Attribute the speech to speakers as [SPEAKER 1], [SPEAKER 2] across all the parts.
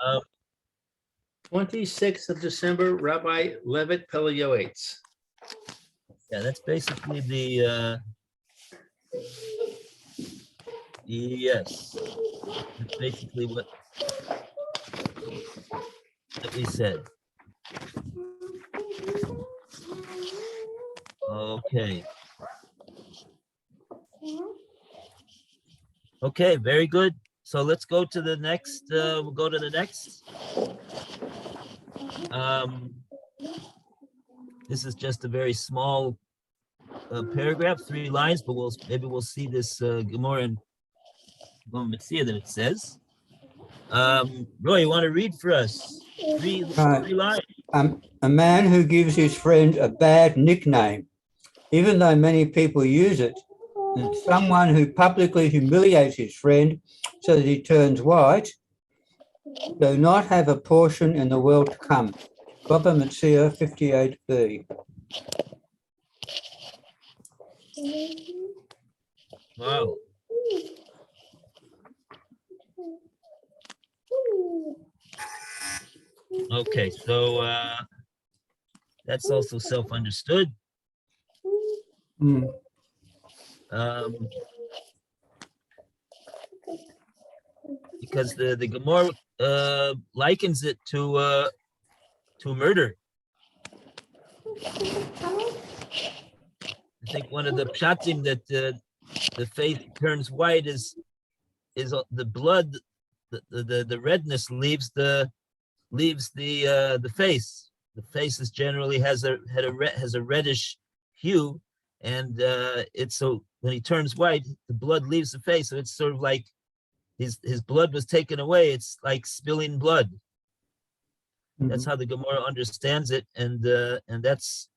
[SPEAKER 1] Um,
[SPEAKER 2] 26th of December, Rabbi Levitt, Pele, Yoetz.
[SPEAKER 1] yeah, that's basically the, yes, that's basically what we said. Okay. Okay, very good. So let's go to the next, we'll go to the next. This is just a very small paragraph, 3 lines, but maybe we'll see this Gemara in Metzia that it says. Roy, you want to read for us? Three lines.
[SPEAKER 3] A man who gives his friend a bad nickname, even though many people use it, and someone who publicly humiliates his friend so that he turns white, do not have a portion in the world to come. Baba Metzia 58b.
[SPEAKER 1] Wow. Okay, so that's also self-understood. Because the Gemara likens it to murder. I think one of the pshatim that the face turns white is the blood, the redness leaves the face. The face is generally has a reddish hue, and it's so when he turns white, the blood leaves the face. So it's sort of like his blood was taken away. It's like spilling blood. Mm-hmm. That's how the Gemara understands it, and that's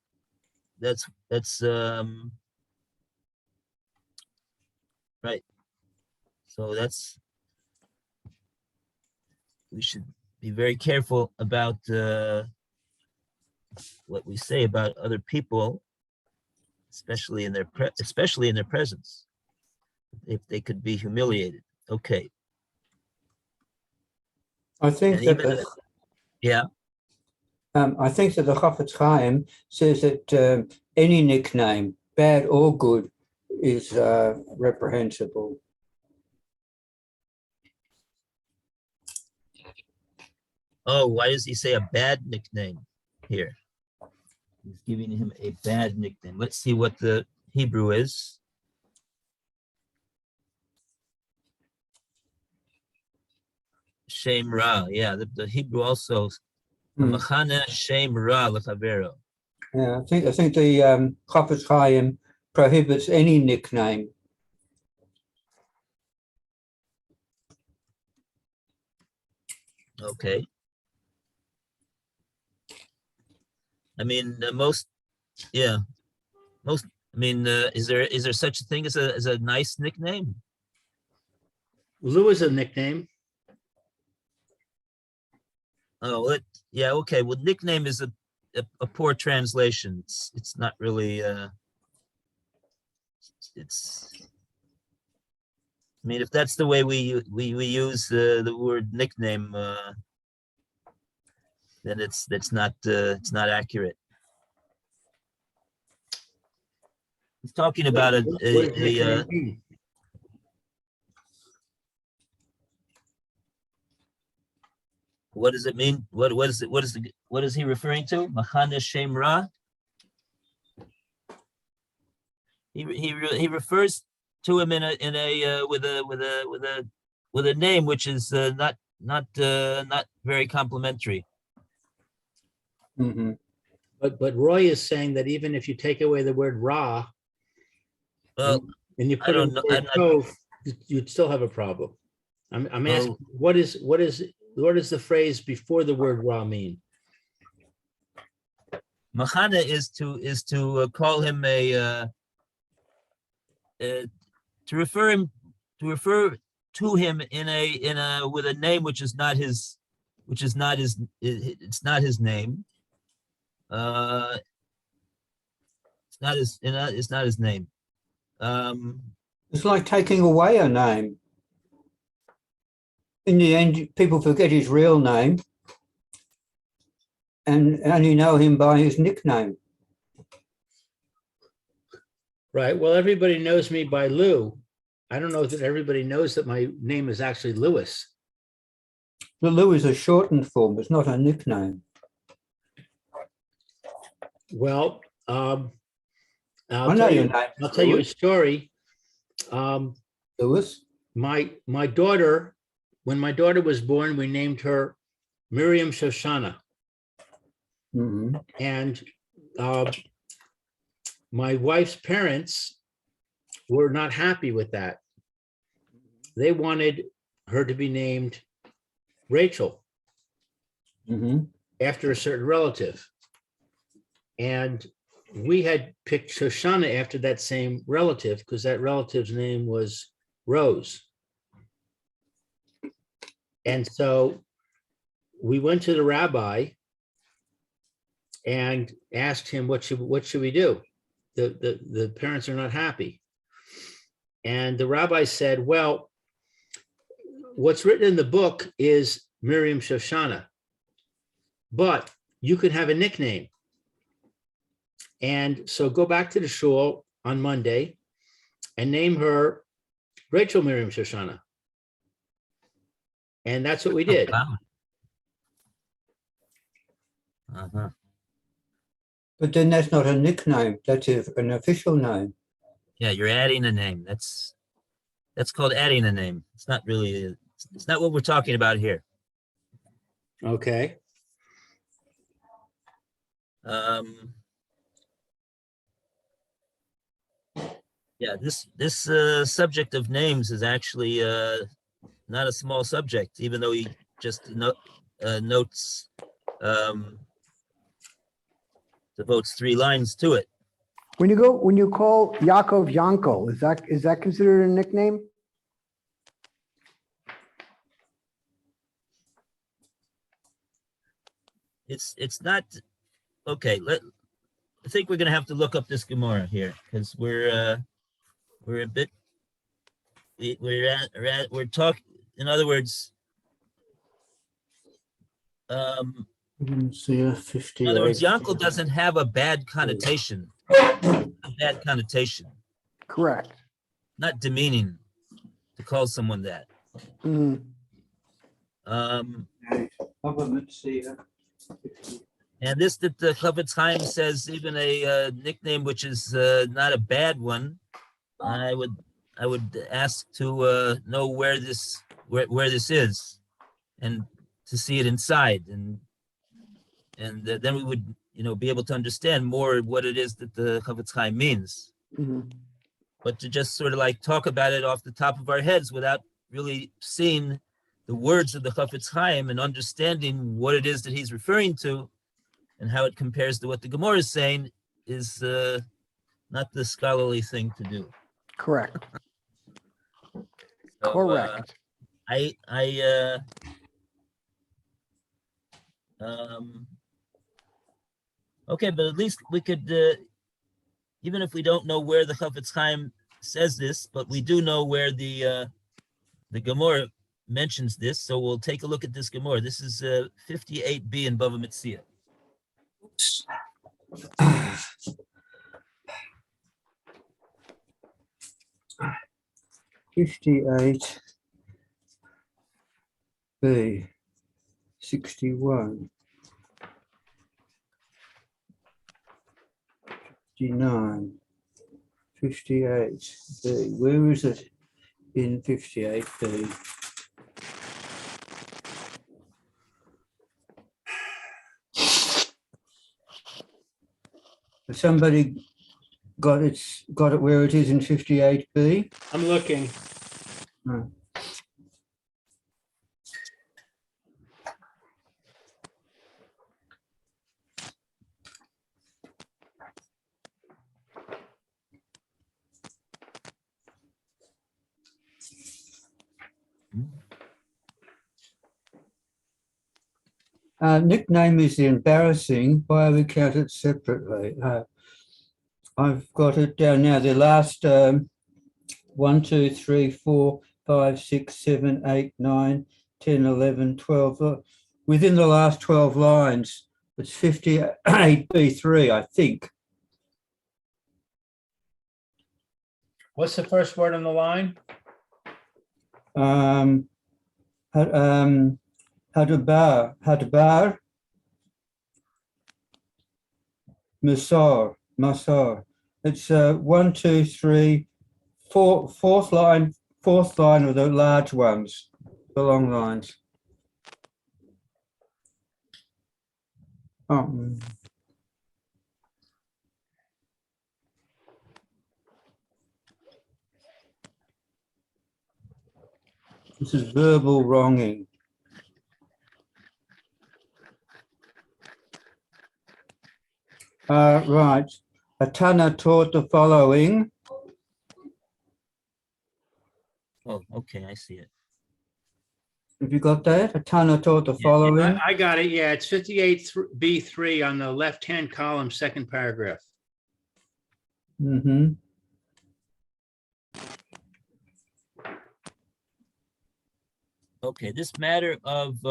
[SPEAKER 1] right. So we should be very careful about what we say about other people, especially in their presence, if they could be humiliated. Okay.
[SPEAKER 3] I think that I think that the Chafetz Chaim says that any nickname, bad or good, is reprehensible.
[SPEAKER 1] Oh, why does he say a bad nickname here? He's giving him a bad nickname. Let's see what the Hebrew is. Shem Ra. Yeah, the Hebrew also. Machana Shem Ra Lechavero.
[SPEAKER 3] Yeah, I think the Chafetz Chaim prohibits any nickname.
[SPEAKER 1] Okay. I mean, I mean, is there such a thing as a nice nickname?
[SPEAKER 2] Lou is a nickname.
[SPEAKER 1] Oh, yeah, okay. Well, nickname is a poor translation. It's not really. It's. I mean, if that's the way we use the word nickname, then it's not accurate. He's talking about what does it mean? What is he referring to? Machana Shem Ra. He refers to him with a name which is not very complimentary.
[SPEAKER 3] Mm-hmm.
[SPEAKER 2] But Roy is saying that even if you take away the word Ra,
[SPEAKER 1] well,
[SPEAKER 2] and you put in the word Tov, you'd still have a problem. I'm asking, what does the phrase before the word Ra mean?
[SPEAKER 1] Machana is to call him to refer to him in a with a name which is not his it's not his name. It's not his name.
[SPEAKER 3] It's like taking away a name. in the end, people forget his real name and only know him by his nickname.
[SPEAKER 2] Right. Well, everybody knows me by Lou. I don't know that everybody knows that my name is actually Lewis.
[SPEAKER 3] The Lou is a shortened form. It's not a nickname.
[SPEAKER 2] Well,
[SPEAKER 3] I know your name.
[SPEAKER 2] I'll tell you a story.
[SPEAKER 3] Lewis.
[SPEAKER 2] My daughter, when my daughter was born, we named her Miriam Shoshana.
[SPEAKER 3] Mhm.
[SPEAKER 2] And my wife's parents were not happy with that. They wanted her to be named Rachel
[SPEAKER 3] Mhm.
[SPEAKER 2] after a certain relative. And we had picked Shoshana after that same relative because that relative's name was Rose. And so we went to the rabbi and asked him, what should we do? The parents are not happy. And the rabbi said, well, what's written in the book is Miriam Shoshana, but you could have a nickname. And so go back to the shul on Monday and name her Rachel Miriam Shoshana. And that's what we did.
[SPEAKER 1] Wow. Uh-huh.
[SPEAKER 3] But then that's not a nickname. That's an official name.
[SPEAKER 1] Yeah, you're adding a name. That's called adding a name. It's not really, it's not what we're talking about here.
[SPEAKER 2] Okay.
[SPEAKER 1] Yeah, this subject of names is actually not a small subject, even though he just notes devotes 3 lines to it.
[SPEAKER 4] When you call Yaakov Yankel, is that considered a nickname?
[SPEAKER 1] It's not okay. I think we're gonna have to look up this Gemara here because we're a bit we're talking. In other words,
[SPEAKER 3] See, 58.
[SPEAKER 1] in other words, Yankel doesn't have a bad connotation. A bad connotation,
[SPEAKER 4] Correct.
[SPEAKER 1] not demeaning to call someone that.
[SPEAKER 4] Mhm.
[SPEAKER 1] And this that the Chafetz Chaim says, even a nickname which is not a bad one, I would ask to know where this is, and to see it inside, and then we would be able to understand more what it is that the Chafetz Chaim means.
[SPEAKER 4] Mhm.
[SPEAKER 1] But to just sort of like talk about it off the top of our heads without really seeing the words of the Chafetz Chaim and understanding what it is that he's referring to and how it compares to what the Gemara is saying is not the scholarly thing to do.
[SPEAKER 4] Correct.
[SPEAKER 1] So,
[SPEAKER 4] Correct.
[SPEAKER 1] Okay, but at least we could, even if we don't know where the Chafetz Chaim says this, but we do know where the Gemara mentions this, so we'll take a look at this Gemara. This is 58b in Bava Metzia.
[SPEAKER 3] 58 B 61 59 58 B. Where is it in 58 B? Has somebody got it where it is in 58 B?
[SPEAKER 2] I'm looking.
[SPEAKER 3] No. Nickname is embarrassing. Why we count it separately? I've got it down now. The last 1, 2, 3, 4, 5, 6, 7, 8, 9, 10, 11, 12. Within the last 12 lines, it's 58B3, I think.
[SPEAKER 2] What's the first word on the line?
[SPEAKER 3] Hadabar, Masar. It's 1, 2, 3, 4, fourth line of the large ones, the long lines. Oh. This is verbal wronging. Right. Atana taught the following.
[SPEAKER 1] Oh, okay, I see it.
[SPEAKER 3] Have you got that? Atana taught the
[SPEAKER 1] Yeah.
[SPEAKER 3] following.
[SPEAKER 2] I got it. Yeah, it's 58B3 on the left-hand column, second paragraph.
[SPEAKER 3] Mm-hmm.
[SPEAKER 1] Okay, this matter of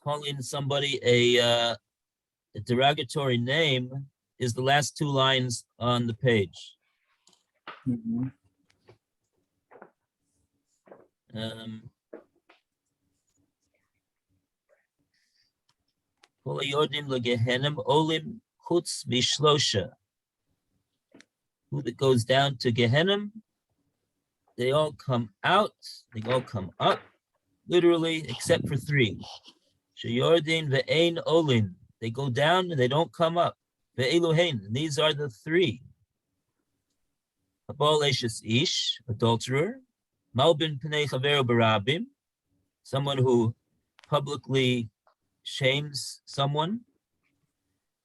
[SPEAKER 1] calling somebody a derogatory name is the last two lines on the page.
[SPEAKER 3] Mm-hmm.
[SPEAKER 1] Kol hayodim legehenim olim chutz mishlosha. Who that goes down to Gehenna, they all come out, they all come up, literally, except for three. Sheyordin ve'ein olin. They go down and they don't come up. Ve'eluhein. These are the three. Habal eshes ish, adulterer. Malbin pnei chaveru barabim. Someone who publicly shames someone.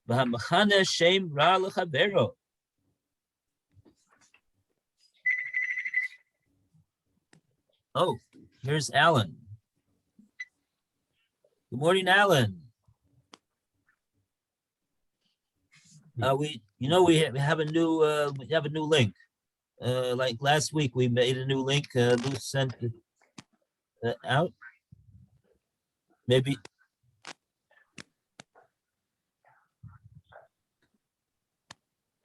[SPEAKER 1] V'hamachane shem ra lechavero. Oh, here's Alan. Good morning, Alan. We have a new link. Like last week, we made a new link. Lou sent it out. Maybe.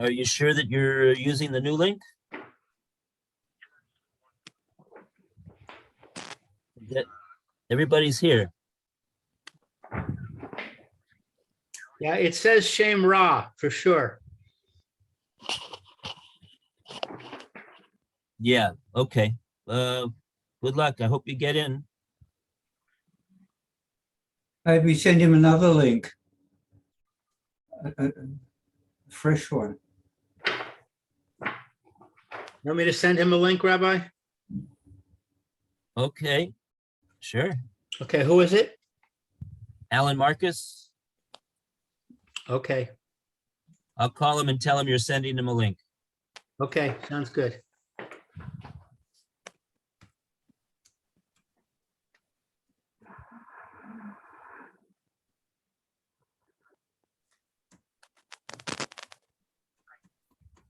[SPEAKER 1] Are you sure that you're using the new link? That everybody's here.
[SPEAKER 2] Yeah, it says Shem Ra for sure.
[SPEAKER 1] Yeah. Okay. Good luck. I hope you get in.
[SPEAKER 3] Maybe send him another link. A fresh one.
[SPEAKER 2] You want me to send him a link, Rabbi?
[SPEAKER 1] Okay. Sure.
[SPEAKER 2] Okay, who is it?
[SPEAKER 1] Alan Marcus.
[SPEAKER 2] Okay,
[SPEAKER 1] I'll call him and tell him you're sending him a link.
[SPEAKER 2] okay, sounds good.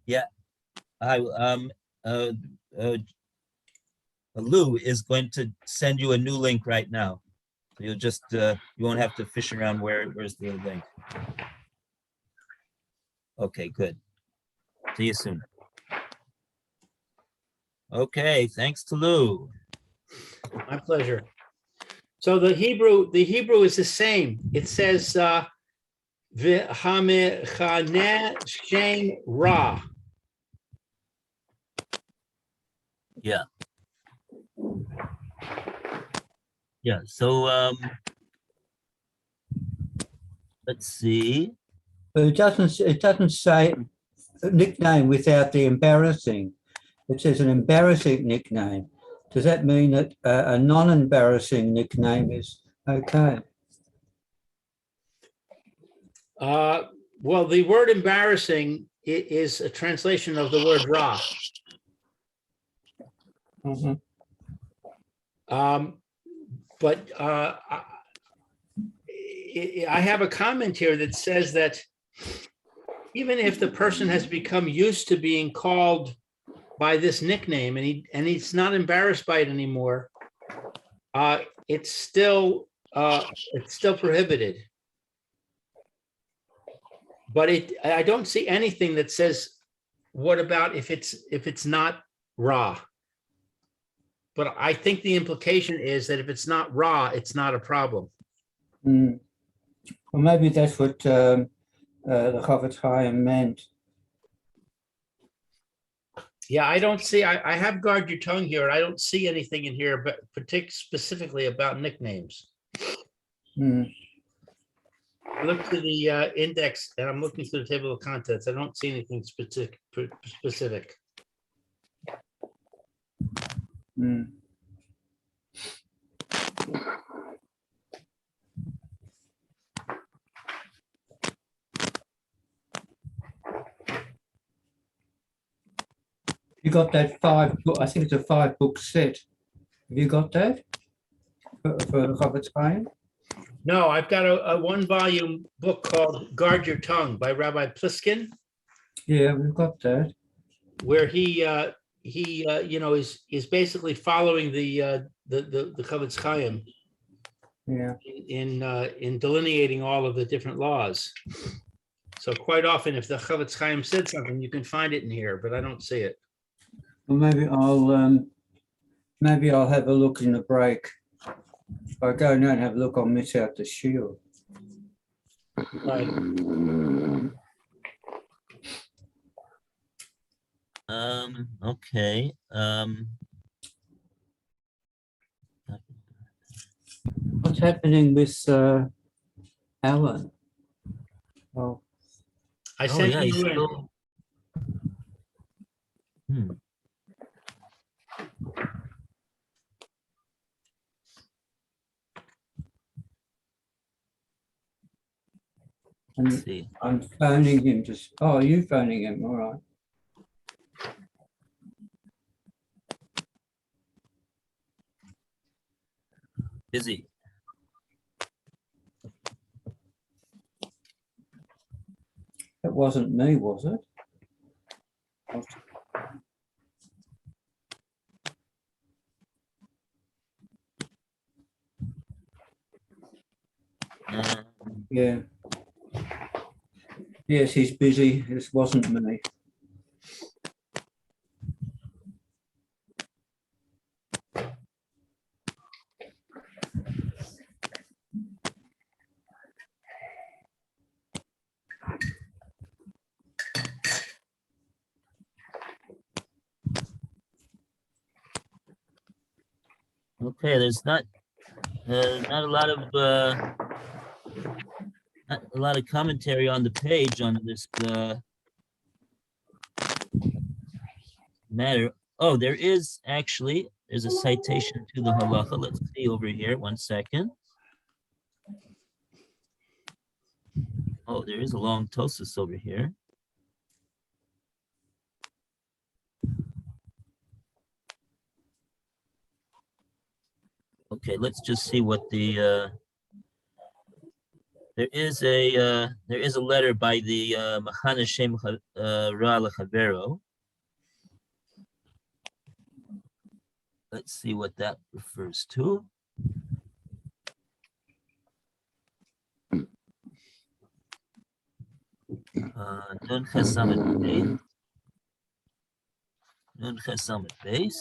[SPEAKER 1] Yeah. Lou is going to send you a new link right now. So you'll just you won't have to fish around where's the link. Okay, good. See you soon. Okay, thanks to Lou.
[SPEAKER 2] My pleasure. So the Hebrew is the same. It says v'hamechaneh shem ra.
[SPEAKER 1] Yeah. Yeah, so let's see.
[SPEAKER 3] But it doesn't say a nickname without the embarrassing. It says an embarrassing nickname. Does that mean that a non-embarrassing nickname is okay?
[SPEAKER 2] Well, the word embarrassing is a translation of the word ra.
[SPEAKER 3] Mm-hmm.
[SPEAKER 2] But I have a comment here that says that even if the person has become used to being called by this nickname, and he's not embarrassed by it anymore, it's still prohibited. But I don't see anything that says, what about if it's not Ra? But I think the implication is that if it's not Ra, it's not a problem.
[SPEAKER 3] Well, maybe that's what the Chofetz Chaim meant.
[SPEAKER 2] Yeah, I don't see, I have guard your tongue here. I don't see anything in here, but specifically about nicknames. I look to the index and I'm looking through the table of contents. I don't see anything specific.
[SPEAKER 3] You got that 5 book, I think it's a 5-book set. Have you got that for the Chofetz Chaim?
[SPEAKER 2] No, I've got a 1-volume book called Guard Your Tongue by Rabbi Pliskin,
[SPEAKER 3] Yeah, we've got that.
[SPEAKER 2] where he you know, is basically following the Chofetz Chaim
[SPEAKER 3] Yeah.
[SPEAKER 2] in delineating all of the different laws. So quite often, if the Chofetz Chaim said something, you can find it in here, but I don't see it.
[SPEAKER 3] Well, maybe I'll have a look in the break. If I go now and have a look, I'll miss out the shield.
[SPEAKER 2] Right.
[SPEAKER 1] Okay.
[SPEAKER 3] What's happening with Alan? Oh,
[SPEAKER 2] I sent
[SPEAKER 1] he's
[SPEAKER 2] you in.
[SPEAKER 1] still. Let's see.
[SPEAKER 3] I'm phoning him. Oh, you phoning him? All right.
[SPEAKER 1] Busy.
[SPEAKER 3] That wasn't me, was it? Yeah. Yes, he's busy. This wasn't me.
[SPEAKER 1] Okay, there's not a lot of commentary on the page on this matter. Oh, there's a citation to the halacha. Let's see over here. 1 second. Oh, there is a long Tosus over here. Okay, let's just see what the there is a letter by the Machane Shem Ra Lechavero. Let's see what that refers to. Nun Chesamet Beis. Nun Chesamet Beis.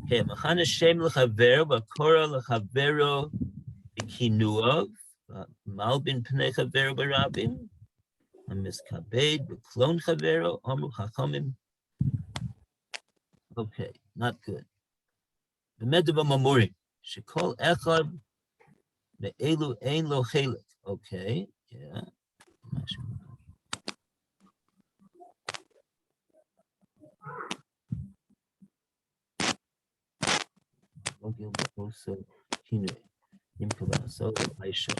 [SPEAKER 1] Okay, Machane Shem Lechavero, Bakora Lechavero Kinuov, Malbin Pnei Chavero Barabim, Amiskabed, Beklon Chavero, Amru Chachamim. Okay, not good. B'medava Mamurim, Shekol Echad Me'elu Ein Lo Chelik. Okay, yeah. Also, Kinui, Imkava, so Aisha.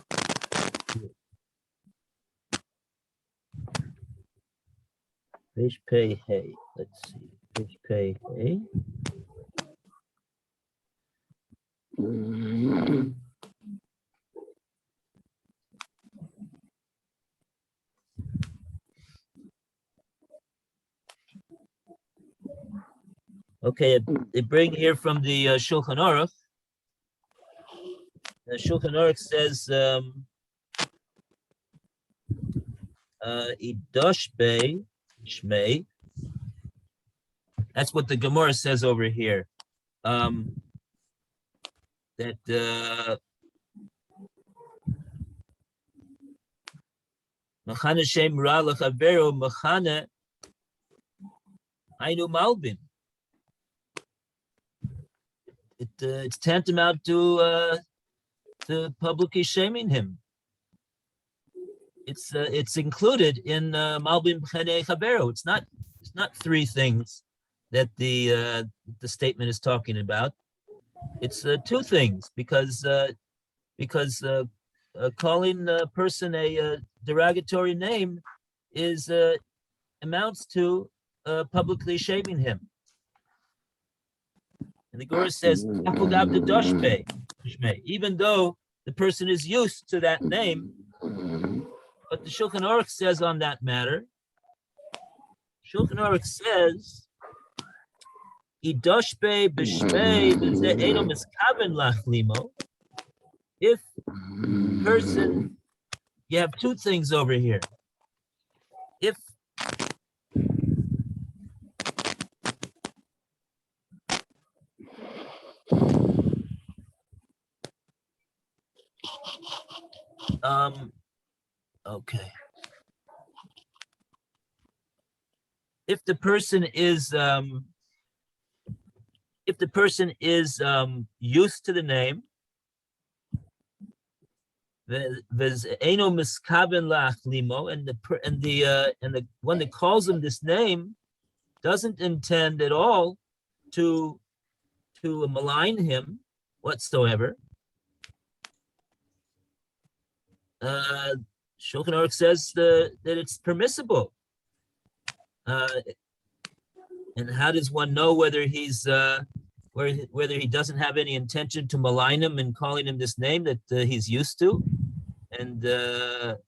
[SPEAKER 1] Page pay hey. Let's see. Page pay hey. Okay, they bring here from the Shulchan Aruch. The Shulchan Aruch says, Idoshbe Shmei. That's what the Gemara says over here. That Machane Shem Ra L'Chavero Machane Ainu Malbin. It's tantamount to publicly shaming him. It's included in Malbin B'Chanei Chavero. It's not three things that the statement is talking about. It's two things, because calling a person a derogatory name is amounts to publicly shaming him. And the Gemara says, even though the person is used to that name, but the Shulchan Aruch says on that matter, Shulchan Aruch says, if person, you have two things over here. If okay. If the person is used to the name, and the one that calls him this name doesn't intend at all to malign him whatsoever. Shulchan Aruch says that it's permissible. And how does one know whether he's whether he doesn't have any intention to malign him and calling him this name that he's used to? And the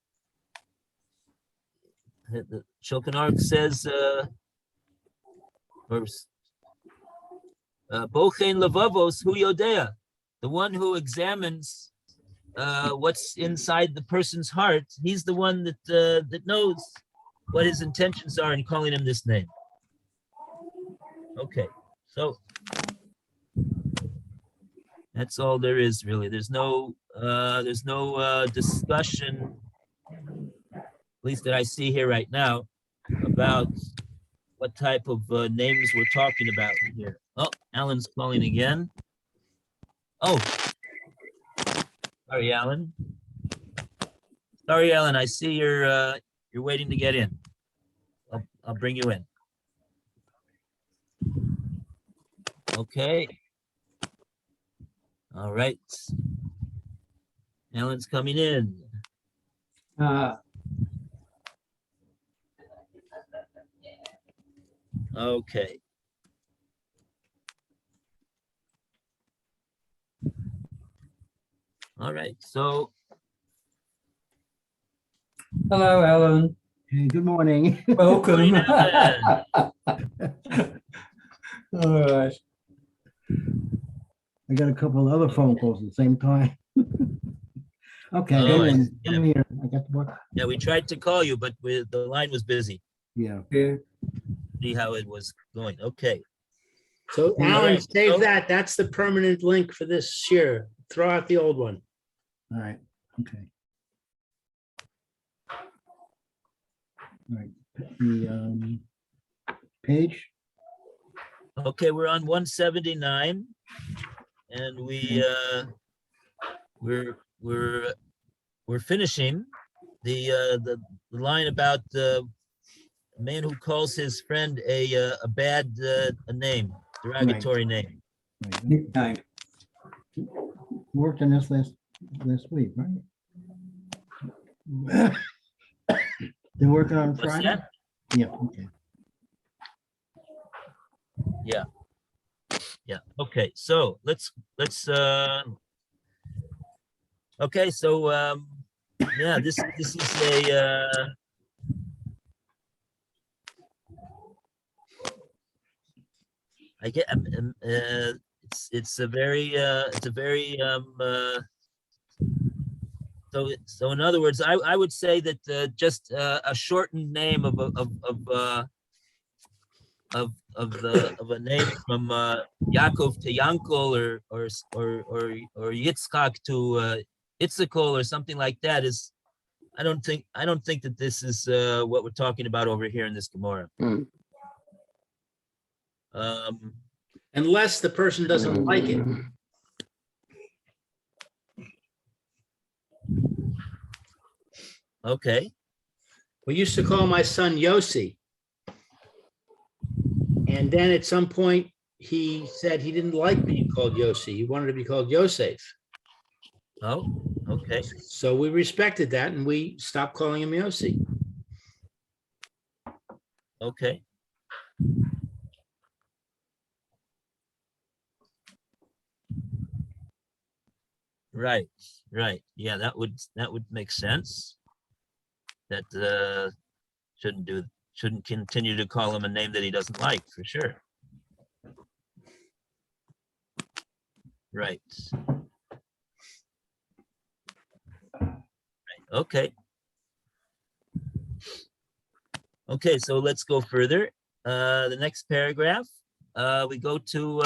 [SPEAKER 1] Shulchan Aruch says, Bochein levavos hu yodea, the one who examines what's inside the person's heart, he's the one that knows what his intentions are in calling him this name. Okay, so that's all there is, really. There's no discussion, at least that I see here right now, about what type of names we're talking about here. Oh, Alan's calling again. Oh, sorry, Alan. Sorry, Alan. I see you're waiting to get in. I'll bring you in. Okay. All right. Alan's coming in. Okay. All right. So.
[SPEAKER 3] Hello, Alan.
[SPEAKER 4] Hey, good morning.
[SPEAKER 3] Welcome.
[SPEAKER 1] Morning, Alan.
[SPEAKER 3] All right.
[SPEAKER 4] I got a couple of other phone calls at the same time. Okay,
[SPEAKER 1] Oh,
[SPEAKER 4] I'm here. I got the book.
[SPEAKER 1] Yeah, we tried to call you, but the line was busy.
[SPEAKER 4] Yeah.
[SPEAKER 3] Yeah.
[SPEAKER 1] See how it was going. Okay.
[SPEAKER 2] So
[SPEAKER 1] All
[SPEAKER 2] Alan,
[SPEAKER 1] right,
[SPEAKER 2] save
[SPEAKER 1] so-
[SPEAKER 2] that. That's the permanent link for this year. Throw out the old one.
[SPEAKER 4] All right. Okay. All right. The page.
[SPEAKER 1] Okay, we're on 179, and we're finishing the line about the man who calls his friend a bad a name, derogatory name.
[SPEAKER 4] Right.
[SPEAKER 3] Nickname.
[SPEAKER 4] Worked on this last week, right? They're working on
[SPEAKER 1] What's
[SPEAKER 4] Friday?
[SPEAKER 1] that?
[SPEAKER 4] Yeah, okay.
[SPEAKER 1] Yeah. Okay, so let's okay, so yeah, this is a I get it's a very so in other words, I would say that just a shortened name of of a name from Yaakov to Yankel or Yitzchak to Itzikol or something like that is I don't think that this is what we're talking about over here in this Gemara.
[SPEAKER 4] Mm.
[SPEAKER 2] Unless the person doesn't like it.
[SPEAKER 1] Okay.
[SPEAKER 2] We used to call my son Yossi. And then at some point, he said he didn't like being called Yossi. He wanted to be called Yosef.
[SPEAKER 1] Oh, okay.
[SPEAKER 2] So we respected that and we stopped calling him Yossi.
[SPEAKER 1] Okay. Right. Right. Yeah, that would make sense. That shouldn't continue to call him a name that he doesn't like, for sure. Right. Okay. Okay, so let's go further. The next paragraph, we go to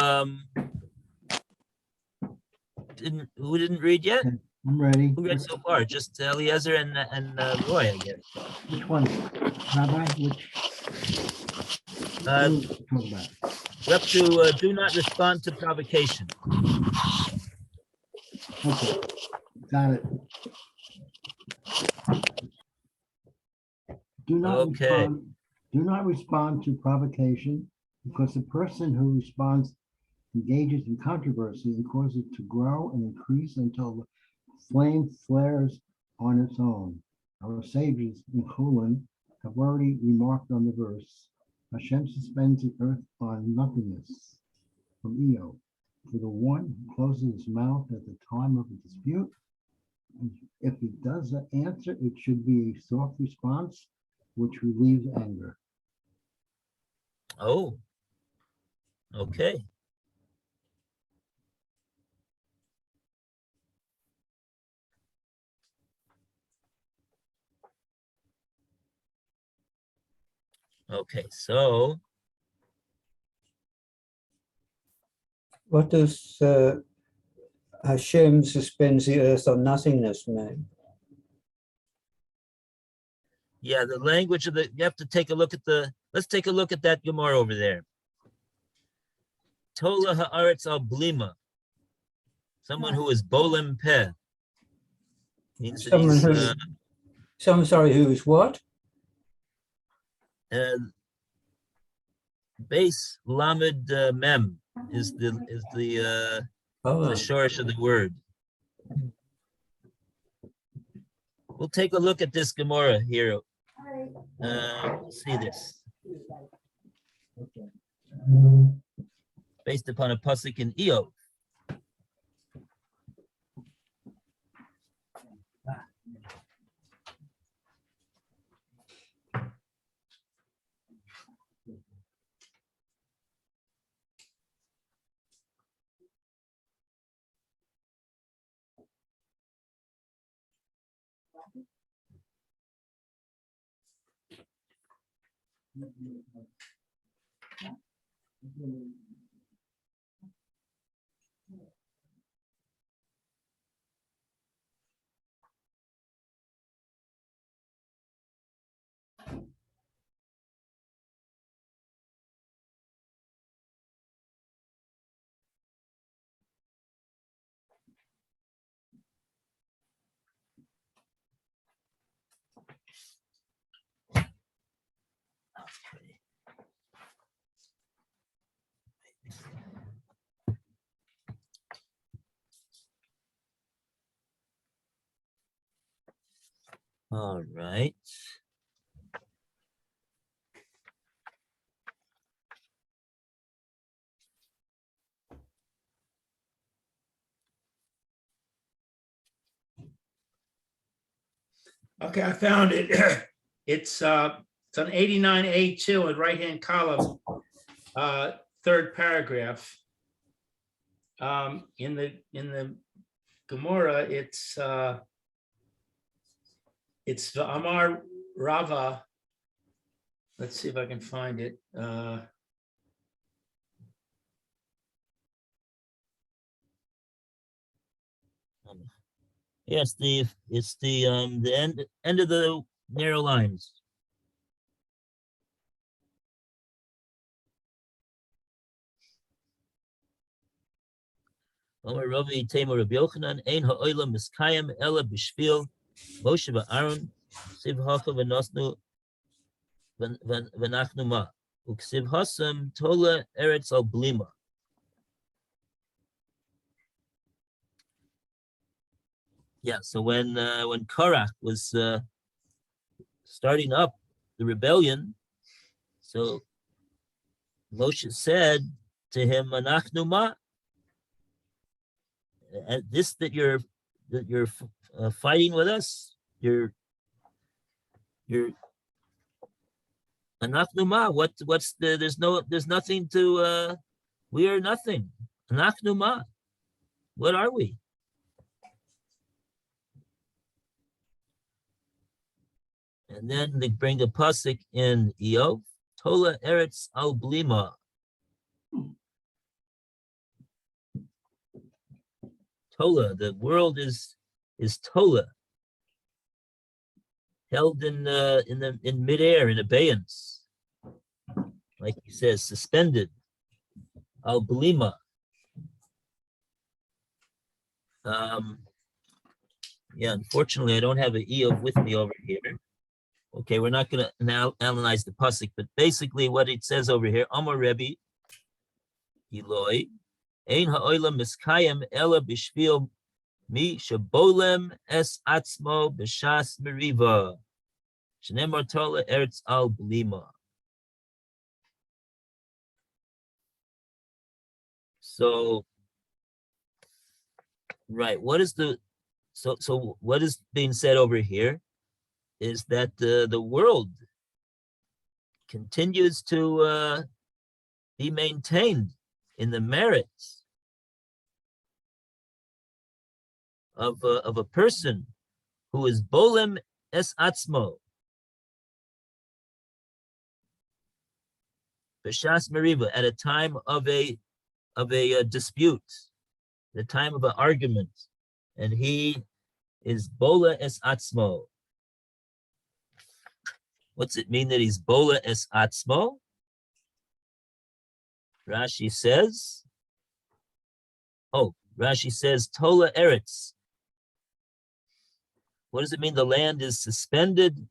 [SPEAKER 1] who didn't read yet?
[SPEAKER 5] I'm ready.
[SPEAKER 1] Who read so far? Just Eliezer and Roy, I guess.
[SPEAKER 5] Which one? Rabbi, which?
[SPEAKER 1] Uh,
[SPEAKER 5] what are we talking about?
[SPEAKER 1] We're up to do not respond to provocation.
[SPEAKER 5] Okay, got it.
[SPEAKER 1] Okay.
[SPEAKER 5] Do not respond to provocation, because the person who responds engages in controversy and causes it to grow and increase until the flame flares on its own. Our sages in Chulin have already remarked on the verse, Hashem suspends the earth on nothingness, from Eo. For the one who closes his mouth at the time of a dispute, if he does answer, it should be a soft response which relieves anger.
[SPEAKER 1] Oh. Okay. Okay, so
[SPEAKER 3] What does Hashem suspends the earth on nothingness mean?
[SPEAKER 1] yeah, the language of you have to take a look at let's take a look at that Gemara over there. Tola haaretz al blima. Someone who is bolem peh. Means that
[SPEAKER 3] Someone
[SPEAKER 1] he's,
[SPEAKER 3] who's, who is what?
[SPEAKER 1] Base lamed mem is the shorish of the word. We'll take a look at this Gemara here. We'll see this. Based upon a pasuk in Eo. All right.
[SPEAKER 2] Okay, I found it. It's on 89A2 in right-hand column. third paragraph. In the Gemara, it's Amar Rava. Let's see if I can find it.
[SPEAKER 1] Yeah, it's the end of the narrow lines. Omer Ravi Tamer Rabbi Yochanan Ein ha'olam miskayim ela b'shvil Moshe v'Aaron siv hacha v'nosnu v'nachnu ma uksiv hasam tola eretz al blima. Yeah, so when Korach was starting up the rebellion, so Moshe said to him, "Anachnu ma." This that you're fighting with us, you're anachnu ma. What's the? There's nothing to. We are nothing. Anachnu ma. What are we? And then they bring the pasuk in Eov, Tola Eretz al Blima. Tola, the world is Tola, held in midair, in abeyance, like he says, suspended. Al Blima. Yeah, unfortunately, I don't have an Eov with me over here. Okay, we're not going to now analyze the pasuk, but basically what it says over here, Amar Rebbe, Eloi, Ein ha'olam miskayim ela b'shvil mi shabolem es atzmo b'shas meriva, shenemar tola eretz al blima. So, right, what is the, so what is being said over here is that the world continues to be maintained in the merits of a person who is bolem es atzmo b'shas meriva, at a time of a dispute, the time of an argument, and he is bola es atzmo. What's it mean that he's bola es atzmo? Rashi says, Tola Eretz. What does it mean? The land is suspended,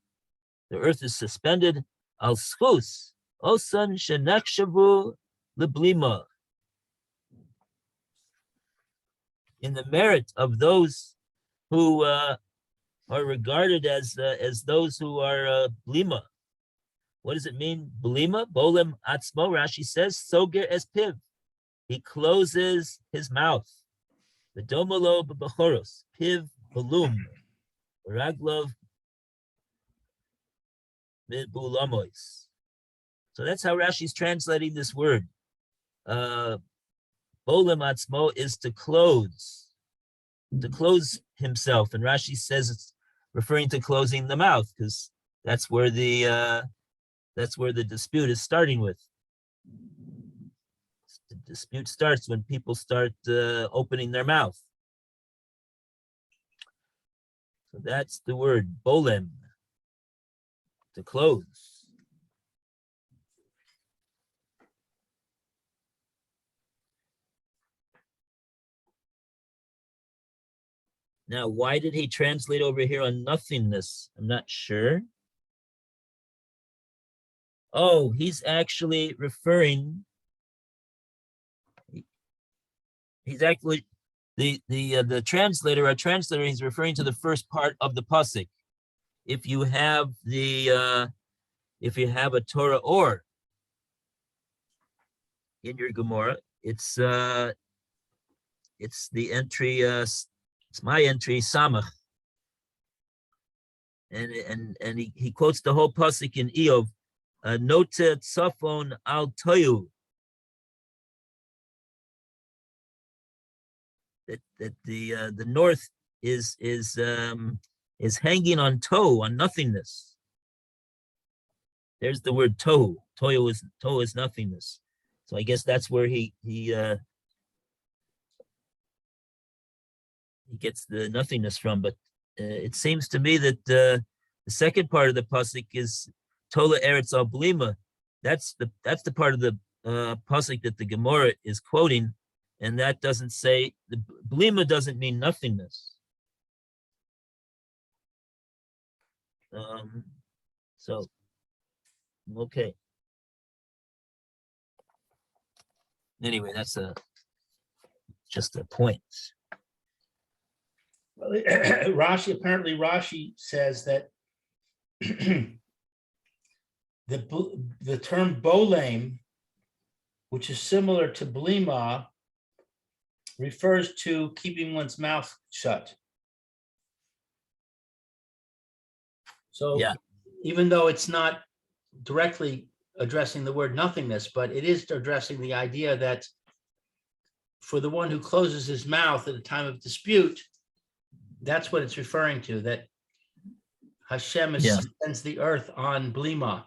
[SPEAKER 1] the earth is suspended. Al schus, osan shenakshavu leblima. In the merit of those who are regarded as those who are blima. What does it mean? Blima, bolem atzmo, Rashi says, soger es piv. He closes his mouth. The domolo b'bachoros, piv balum, raglov midbulamois. So that's how Rashi's translating this word. Bolem atzmo is to close himself. And Rashi says it's referring to closing the mouth, because that's where the dispute is starting with. The dispute starts when people start opening their mouth. So that's the word bolem, to close. Now, why did he translate over here on nothingness? I'm not sure. Oh, he's actually referring. He's actually the translator. Our translator. He's referring to the first part of the pasuk. If you have a Torah or in your Gemara, it's the entry. It's my entry, Samach. And he quotes the whole pasuk in Eov. Nota tzafon al toyu. the north is hanging on tow, on nothingness. There's the word tohu. Tohu is nothingness. So I guess that's where he gets the nothingness from. But it seems to me that the second part of the pasuk is Tola Eretz al Blima. That's the part of the pasuk that the Gemara is quoting, and that doesn't say the Blima doesn't mean nothingness. So okay. Anyway, that's just a point.
[SPEAKER 2] Well, Rashi says that the term bolem, which is similar to blima, refers to keeping one's mouth shut. So
[SPEAKER 1] Yeah.
[SPEAKER 2] even though it's not directly addressing the word nothingness, but it is addressing the idea that for the one who closes his mouth at a time of dispute, that's what it's referring to, that Hashem sends the earth on blima,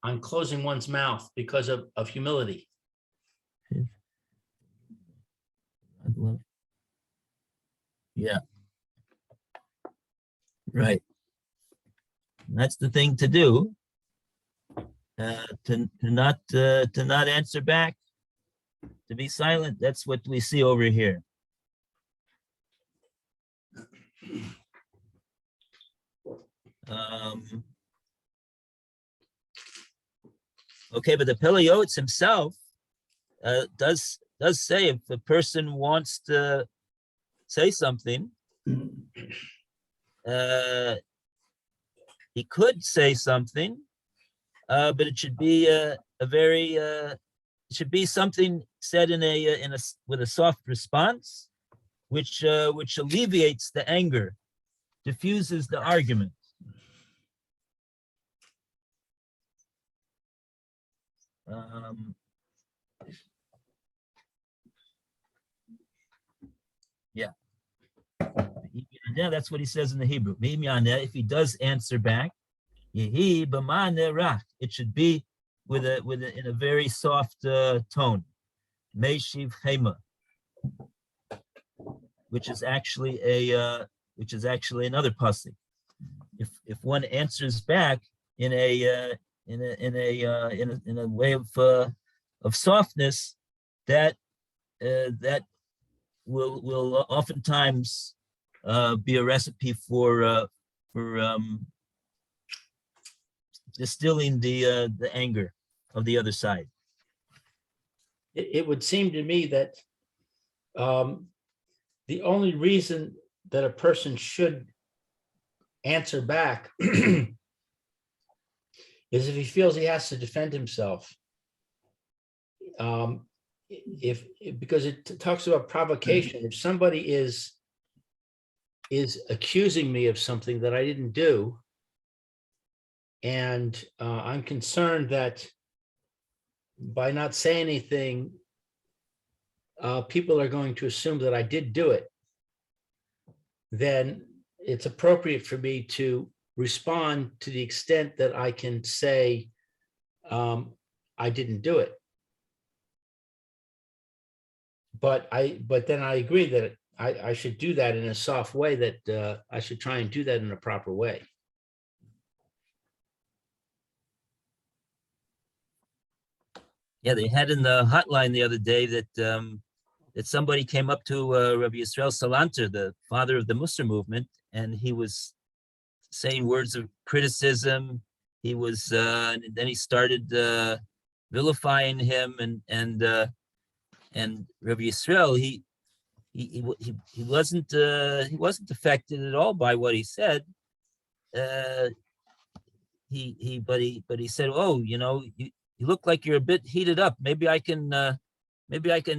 [SPEAKER 2] on closing one's mouth because of humility.
[SPEAKER 1] Yeah. Right. And that's the thing to do. To not answer back, to be silent. That's what we see over here. Okay, but the Pele Yoetz himself does say if a person wants to say something, he could say something, but it should be it should be something said with a soft response, which alleviates the anger, diffuses the argument. Yeah. Yeah, that's what he says in the Hebrew. If he does answer back, it should be in a very soft tone. Meishiv Hema, which is actually another pasuk. If one answers back in a way of softness, that will oftentimes be a recipe for distilling the anger of the other side.
[SPEAKER 2] It would seem to me that the only reason that a person should answer back is if he feels he has to defend himself. Because it talks about provocation. If somebody is accusing me of something that I didn't do, and I'm concerned that by not saying anything, people are going to assume that I did do it, then it's appropriate for me to respond to the extent that I can say, I didn't do it. But then I agree that I should do that in a soft way, that I should try and do that in a proper way.
[SPEAKER 1] Yeah, they had in the hotline the other day that that somebody came up to Rabbi Yisrael Salanter, the father of the Musar movement, and he was saying words of criticism. He was and then he started vilifying him, and Rabbi Yisrael, he wasn't affected at all by what he said. But he said, "Oh, you look like you're a bit heated up. Maybe I can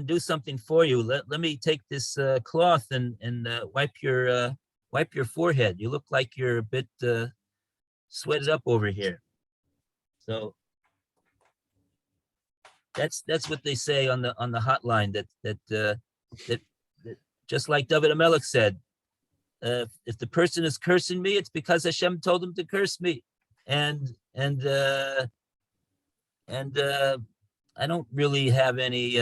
[SPEAKER 1] do something for you. Let me take this cloth and wipe your forehead. You look like you're a bit sweated up over here." So that's what they say on the hotline, that just like David Amelech said, if the person is cursing me, it's because Hashem told him to curse me. And I don't really have any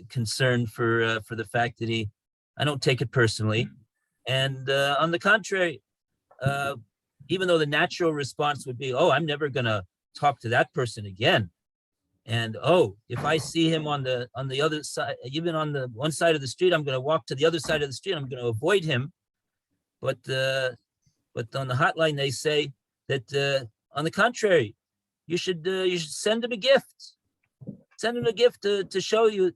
[SPEAKER 1] concern for the fact that I don't take it personally. And on the contrary, even though the natural response would be, oh, I'm never gonna talk to that person again. And oh, if I see him on the other side, even on the one side of the street, I'm gonna walk to the other side of the street. I'm gonna avoid him. But on the hotline, they say that on the contrary, you should send him a gift. Send him a gift to show him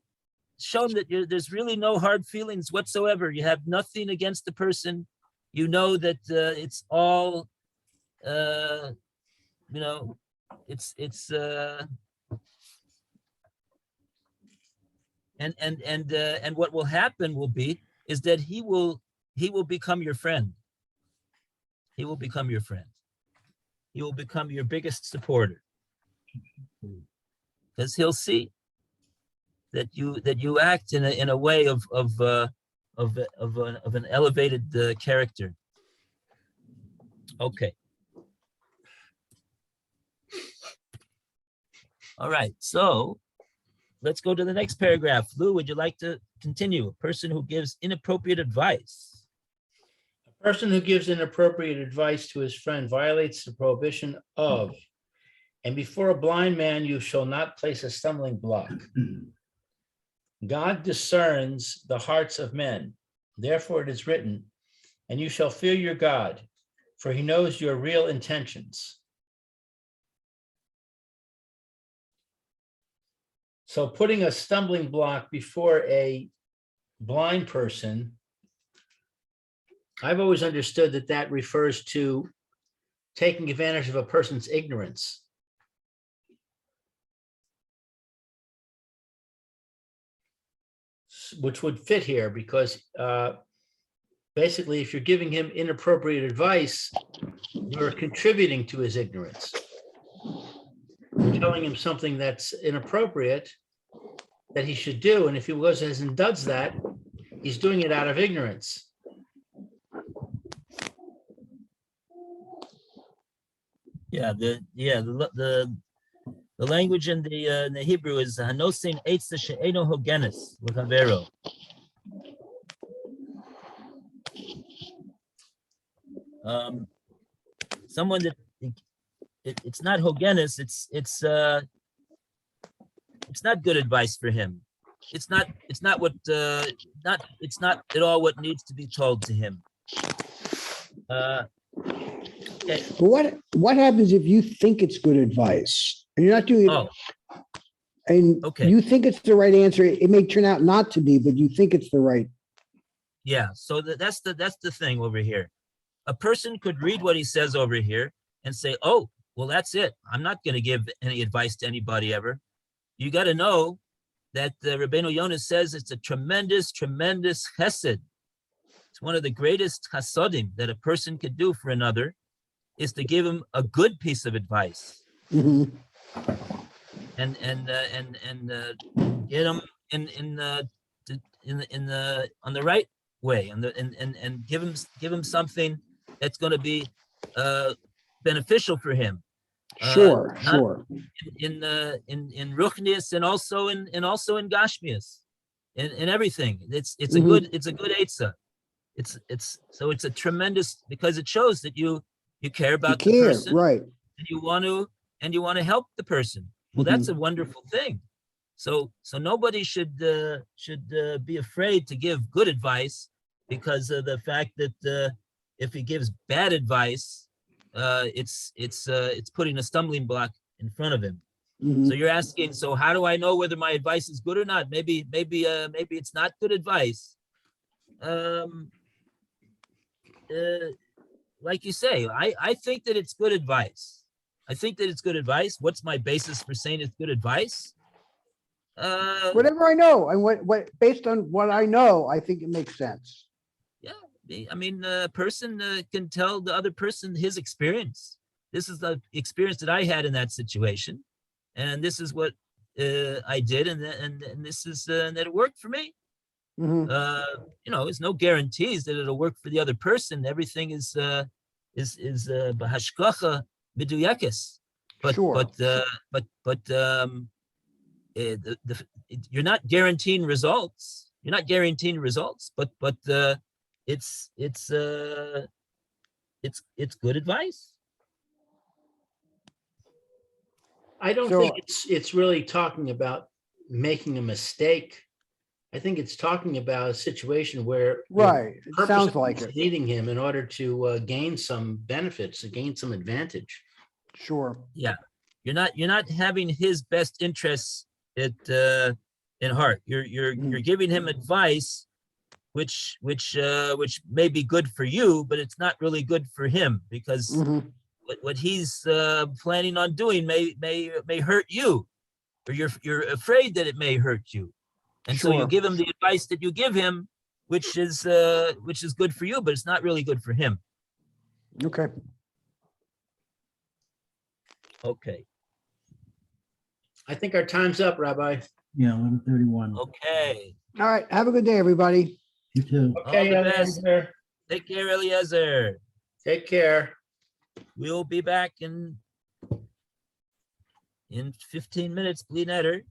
[SPEAKER 1] that there's really no hard feelings whatsoever. You have nothing against the person. You know that it's all, and what will happen will be is that he will become your friend. He will become your friend. He will become your biggest supporter, because he'll see that you act in a way of an elevated character. Okay. All right. So let's go to the next paragraph. Lou, would you like to continue? A person who gives inappropriate advice.
[SPEAKER 2] A person who gives inappropriate advice to his friend violates the prohibition of, and before a blind man you shall not place a stumbling block. God discerns the hearts of men. Therefore it is written, and you shall fear your God, for he knows your real intentions. So putting a stumbling block before a blind person, I've always understood that refers to taking advantage of a person's ignorance. Which would fit here because basically if you're giving him inappropriate advice, you're contributing to his ignorance. You're telling him something that's inappropriate that he should do. And if he goes and does that, he's doing it out of ignorance.
[SPEAKER 1] Yeah, the language in the Hebrew is hanosin eitz she'eno hogenes l'chavero. Someone that it's not hogenes, it's not good advice for him. It's not at all what needs to be told to him. Okay.
[SPEAKER 4] But what happens if you think it's good advice and you're not doing it?
[SPEAKER 1] Oh,
[SPEAKER 4] and
[SPEAKER 1] okay.
[SPEAKER 4] You think it's the right answer? It may turn out not to be, but you think it's the right.
[SPEAKER 1] Yeah. So that's the thing over here. A person could read what he says over here and say, "Oh, well, that's it. I'm not going to give any advice to anybody ever." You got to know that Rabbeinu Yonah says it's a tremendous, tremendous chesed. It's one of the greatest chasodim that a person could do for another, is to give him a good piece of advice.
[SPEAKER 4] Mm-hmm.
[SPEAKER 1] And get him on the right way, and give him something that's going to be beneficial for him.
[SPEAKER 4] Sure.
[SPEAKER 1] In ruchnius and also in gashmius, in everything. It's a good eitzah. It's a tremendous, because it shows that you care about the person,
[SPEAKER 4] right?
[SPEAKER 1] And you want to help the person. Well, that's a wonderful thing. So nobody should be afraid to give good advice, because of the fact that if he gives bad advice, it's putting a stumbling block in front of him.
[SPEAKER 4] Mm-hmm.
[SPEAKER 1] So you're asking, so how do I know whether my advice is good or not? Maybe it's not good advice. Like you say, I think that it's good advice. I think that it's good advice. What's my basis for saying it's good advice?
[SPEAKER 4] Whatever I know, and what based on what I know, I think it makes sense.
[SPEAKER 1] Yeah, I mean, a person can tell the other person his experience. This is the experience that I had in that situation, and this is what I did, and this is that it worked for me. There's no guarantees that it'll work for the other person. Everything is bahashgacha miduyekes.
[SPEAKER 4] Sure.
[SPEAKER 1] You're not guaranteeing results. You're not guaranteeing results, but it's good advice.
[SPEAKER 2] I don't
[SPEAKER 4] So-
[SPEAKER 2] think it's really talking about making a mistake. I think it's talking about a situation where you're
[SPEAKER 4] Right. It sounds like
[SPEAKER 2] purposely
[SPEAKER 4] it.
[SPEAKER 2] needing him in order to gain some benefits, to gain some advantage.
[SPEAKER 4] Sure.
[SPEAKER 1] Yeah, you're not having his best interests in heart. You're giving him advice, which may be good for you, but it's not really good for him because what he's planning on doing may hurt you, or you're afraid that it may hurt you, and so you
[SPEAKER 4] Sure.
[SPEAKER 1] give him the advice that you give him, which is good for you, but it's not really good for him.
[SPEAKER 4] Okay.
[SPEAKER 1] Okay.
[SPEAKER 2] I think our time's up, Rabbi.
[SPEAKER 5] Yeah, 11:31.
[SPEAKER 1] Okay.
[SPEAKER 4] All right. Have a good day, everybody.
[SPEAKER 5] You too.
[SPEAKER 2] Okay,
[SPEAKER 1] All the best.
[SPEAKER 2] Eliezer.
[SPEAKER 1] Take care, Eliezer.
[SPEAKER 2] Take care.
[SPEAKER 1] We'll be back in 15 minutes, Bli Neder.